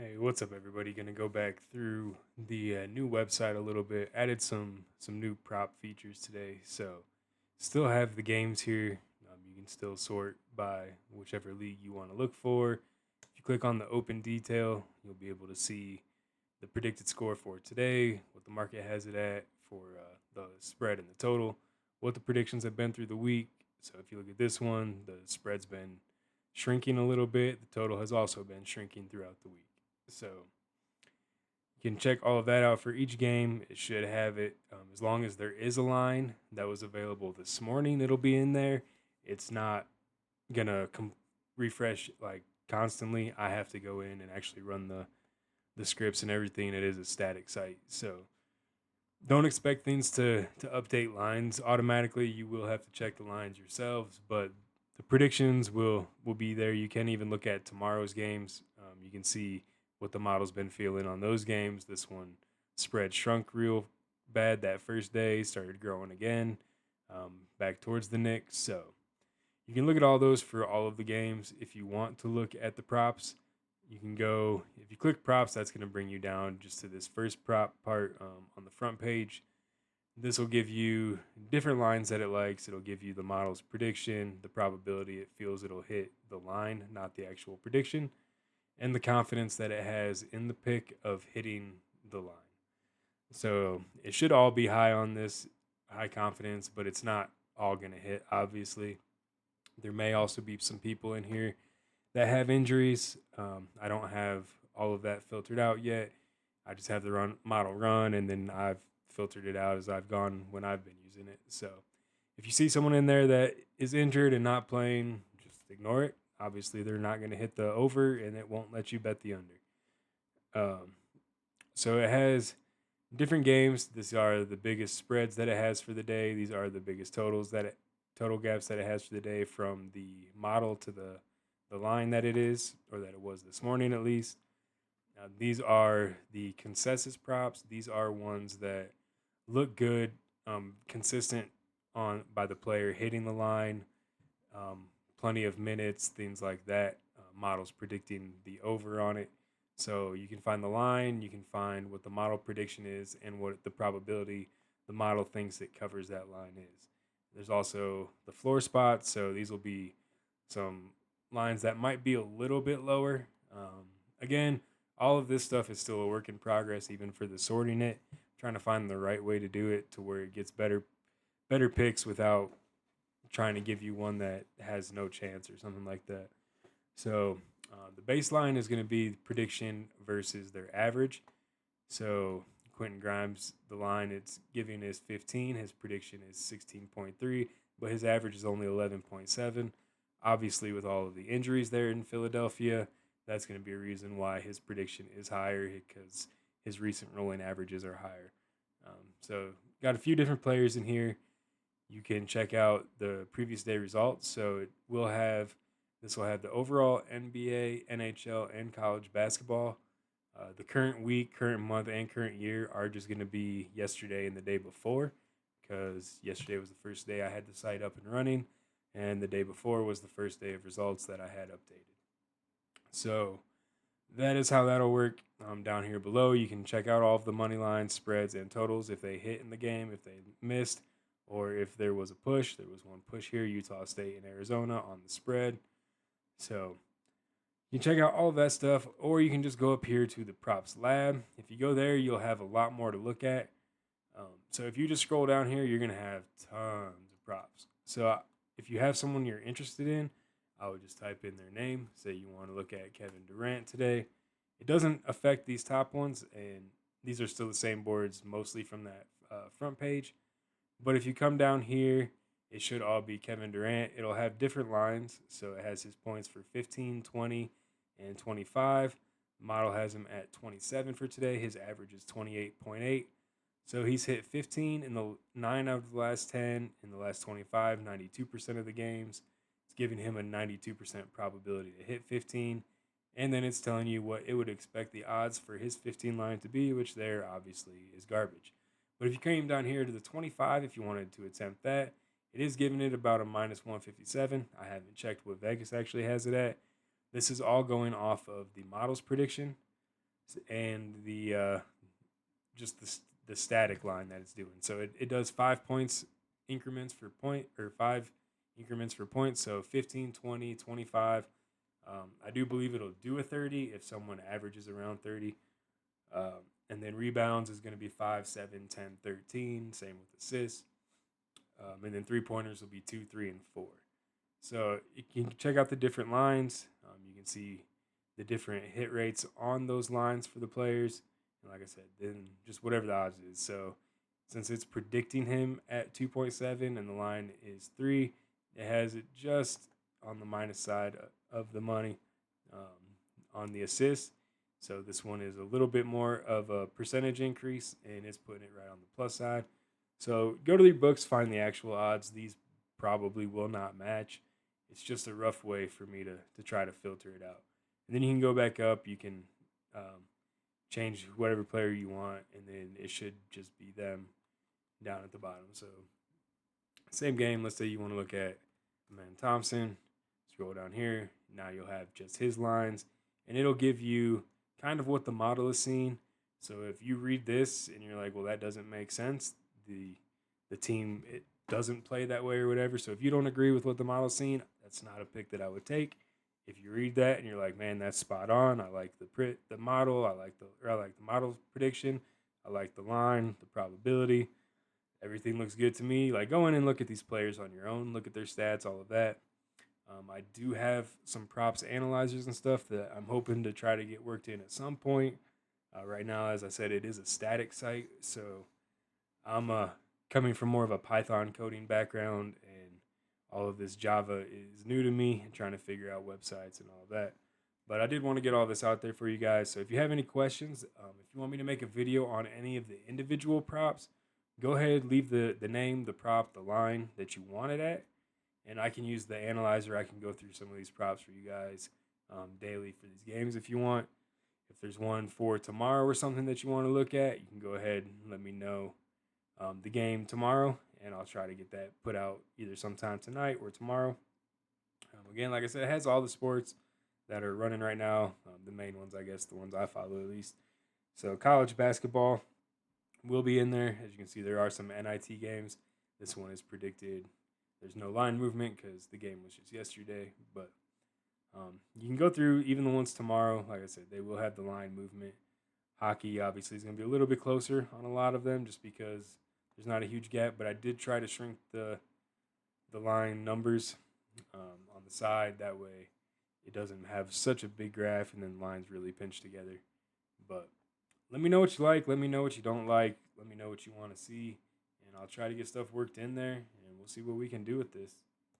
Hey, what's up, everybody? Going to go back through the new website a little bit. Added some new prop features today, so still have the games here. You can still sort by whichever league you want to look for. If you click on the open detail, you'll be able to see the predicted score for today, what the market has it at for the spread and the total, what the predictions have been through the week. So if you look at this one, the spread's been shrinking a little bit. The total has also been shrinking throughout the week. So you can check all of that out for each game. It should have it as long as there is a line that was available this morning. It'll be in there. It's not gonna refresh like constantly. I have to go in and actually run the scripts and everything. It is a static site, so don't expect things to update lines automatically. You will have to check the lines yourselves, but the predictions will be there. You can even look at tomorrow's games. You can see what the model's been feeling on those games. This one spread shrunk real bad that first day, started growing again, back towards the Knicks. So you can look at all those for all of the games. If you want to look at the props, you can go, if you click props, that's going to bring you down just to this first prop part on the front page. This will give you different lines that it likes. It'll give you the model's prediction, the probability it feels it'll hit the line, not the actual prediction, and the confidence that it has in the pick of hitting the line. So it should all be high on this, high confidence, but it's not all going to hit, obviously. There may also be some people in here that have injuries. I don't have all of that filtered out yet. I just have the model run, and then I've filtered it out as I've gone when I've been using it. So if you see someone in there that is injured and not playing, just ignore it. Obviously, they're not going to hit the over, and it won't let you bet the under. Um, so it has different games. These are the biggest spreads that it has for the day. These are the biggest total gaps that it has for the day from the model to the line that it is, or that it was this morning at least. Now, these are the consensus props. These are ones that look good, consistent on by the player hitting the line, um, plenty of minutes, things like that. Models predicting the over on it. So you can find the line, you can find what the model prediction is, and what the probability the model thinks it covers that line is. There's also the floor spots. So these will be some lines that might be a little bit lower. Again, all of this stuff is still a work in progress, even for the sorting it. Trying to find the right way to do it to where it gets better picks without trying to give you one that has no chance or something like that. So the baseline is going to be prediction versus their average. So Quentin Grimes, the line it's giving is 15. His prediction is 16.3, but his average is only 11.7. Obviously, with all of the injuries there in Philadelphia, that's going to be a reason why his prediction is higher because his recent rolling averages are higher. So got a few different players in here. You can check out the previous day results. So this will have the overall NBA, NHL, and college basketball. The current week, current month, and current year are just going to be yesterday and the day before, because yesterday was the first day I had the site up and running, and the day before was the first day of results that I had updated. So that is how that'll work. Down here below, you can check out all of the money lines, spreads, and totals if they hit in the game, if they missed, or if there was a push. There was one push here, Utah State and Arizona on the spread. So you can check out all of that stuff, or you can just go up here to the props lab. If you go there, you'll have a lot more to look at. So if you just scroll down here, you're going to have tons of props. So if you have someone you're interested in, I would just type in their name. Say you want to look at Kevin Durant today. It doesn't affect these top ones, and these are still the same boards, mostly from that front page. But if you come down here, it should all be Kevin Durant. It'll have different lines. So it has his points for 15, 20, and 25. Model has him at 27 for today. His average is 28.8. So he's hit 15 in the 9 out of the last 10. In the last 25, 92% of the games. It's giving him a 92% probability to hit 15. And then it's telling you what it would expect the odds for his 15 line to be, which there obviously is garbage. But if you came down here to the 25, if you wanted to attempt that, it is giving it about a minus 157. I haven't checked what Vegas actually has it at. This is all going off of the model's prediction. and the just the static line that it's doing. So it does 5 points increments for point, or 5 increments for points. So 15, 20, 25. I do believe it'll do a 30 if someone averages around 30. And then rebounds is going to be 5, 7, 10, 13. Same with assists. And then 3 pointers will be 2, 3, and 4. So you can check out the different lines. You can see the different hit rates on those lines for the players. And like I said, then just whatever the odds is. So since it's predicting him at 2.7 and the line is 3, it has it just on the minus side of the money on the assist. So this one is a little bit more of a percentage increase, and it's putting it right on the plus side. So go to your books, find the actual odds. These probably will not match. It's just a rough way for me to try to filter it out. And then you can go back up. You can change whatever player you want, and then it should just be them down at the bottom. So same game. Let's say you want to look at Amen Thompson. Scroll down here. Now you'll have just his lines, and it'll give you kind of what the model is seeing. So if you read this and you're like, well, that doesn't make sense, the team, it doesn't play that way or whatever. So if you don't agree with what the model's seeing, that's not a pick that I would take. If you read that and you're like, man, that's spot on. I like the model. I like the model prediction. I like the line, the probability. Everything looks good to me. Like, go in and look at these players on your own. Look at their stats, all of that. I do have some props analyzers and stuff that I'm hoping to try to get worked in at some point. Right now, as I said, it is a static site, so I'm coming from more of a Python coding background, and all of this Java is new to me and trying to figure out websites and all of that. But I did want to get all this out there for you guys. So if you have any questions, if you want me to make a video on any of the individual props, go ahead, leave the name, the prop, the line that you want it at, and I can use the analyzer. I can go through some of these props for you guys daily for these games if you want. If there's one for tomorrow or something that you want to look at, you can go ahead and let me know the game tomorrow, and I'll try to get that put out either sometime tonight or tomorrow. Again, like I said, it has all the sports that are running right now, the main ones, I guess, the ones I follow at least. So college basketball will be in there. As you can see, there are some NIT games. This one is predicted. There's no line movement because the game was just yesterday, but you can go through even the ones tomorrow. Like I said, they will have the line movement. Hockey, obviously, is going to be a little bit closer on a lot of them just because there's not a huge gap, but I did try to shrink the line numbers on the side. That way it doesn't have such a big graph and then lines really pinch together. But let me know what you like. Let me know what you don't like. Let me know what you want to see, and I'll try to get stuff worked in there, and we'll see what we can do with this.